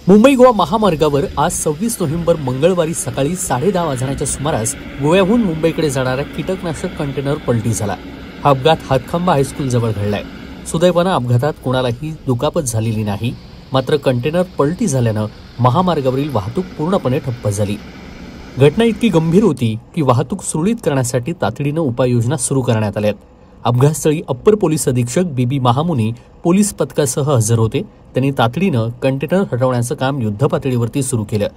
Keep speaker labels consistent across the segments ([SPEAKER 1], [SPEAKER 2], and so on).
[SPEAKER 1] मुंबई गोवा महामार्गावर आज 26 नोव्हेंबर मंगळवारी सकाळी 10:30 वाजण्याच्या सुमारास गोव्याहून मुंबईकडे जाणारा कीटकनाशक कंटेनर पलटी झाला। हा अपघात हातखंबा हायस्कूल जवळ घडलाय। सुदैवाने अपघातात कोणालाही दुखापत झालेली नाही, मात्र कंटेनर पलटी झाल्याने महामार्गावरील वाहतूक पूर्णपणे ठप्प झाली। घटना इतकी गंभीर होती की वाहतूक सुरळीत करण्यासाठी तातडीने उपाययोजना सुरू करण्यात आल्या। अपघातस्थळी अप्पर पोलीस अधीक्षक बीबी महामुनी पोलीस पथकासह हजर होते। त्यांनी तातडीने कंटेनर हटवण्याचं काम युद्धपातळीवरती सुरू केलं।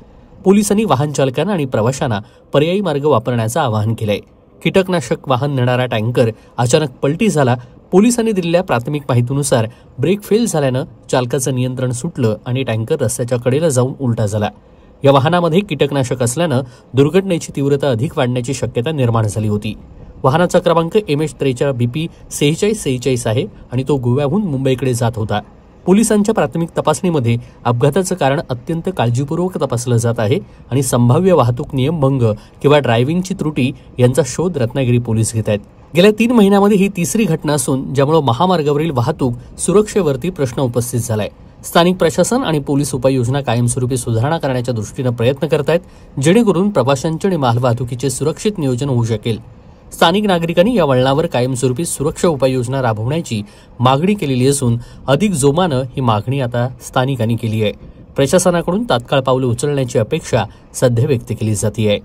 [SPEAKER 1] पोलिसांनी वाहन चालकांना आणि प्रवाशांना पर्यायी मार्ग वापरण्याचं आवाहन केलंय। कीटकनाशक वाहन नेणारा टँकर अचानक पलटी झाला। पोलिसांनी दिलेल्या प्राथमिक माहितीनुसार ब्रेक फेल झाल्यानं चालकाचं नियंत्रण सुटलं आणि टँकर रस्त्याच्या कडेला जाऊन उलटा झाला। या वाहनामध्ये कीटकनाशक असल्यानं दुर्घटनेची तीव्रता अधिक वाढण्याची शक्यता निर्माण झाली होती। वाहनाचा क्रमांक MH43 BP 4646 आहे आणि तो गोव्याहून मुंबईकडे जात होता। पोलिसांच्या प्राथमिक तपासणीमध्ये अपघाताचं कारण अत्यंत काळजीपूर्वक तपासलं जात आहे आणि संभाव्य वाहतूक नियमभंग किंवा ड्रायव्हिंगची त्रुटी यांचा शोध रत्नागिरी पोलीस घेत आहेत। गेल्या 3 महिन्यांमध्ये ही तिसरी घटना असून ज्यामुळे महामार्गावरील वाहतूक सुरक्षेवरती प्रश्न उपस्थित झालाय। स्थानिक प्रशासन आणि पोलीस उपाययोजना कायमस्वरूपी सुधारणा करण्याच्या दृष्टीने प्रयत्न करत आहेत, जेणेकरून प्रवाशांचे आणि मालवाहतुकीचे सुरक्षित नियोजन होऊ शकेल। स्थानिक नागरिकांनी या वळणावर कायमस्वरूपी सुरक्षा उपाययोजना राबवण्याची मागणी केलेली असून अधिक जोमानं ही मागणी आता स्थानिकांनी केली आहे। प्रशासनाकडून तात्काळ पावले उचलण्याची अपेक्षा सध्या व्यक्त केली जाते आहे।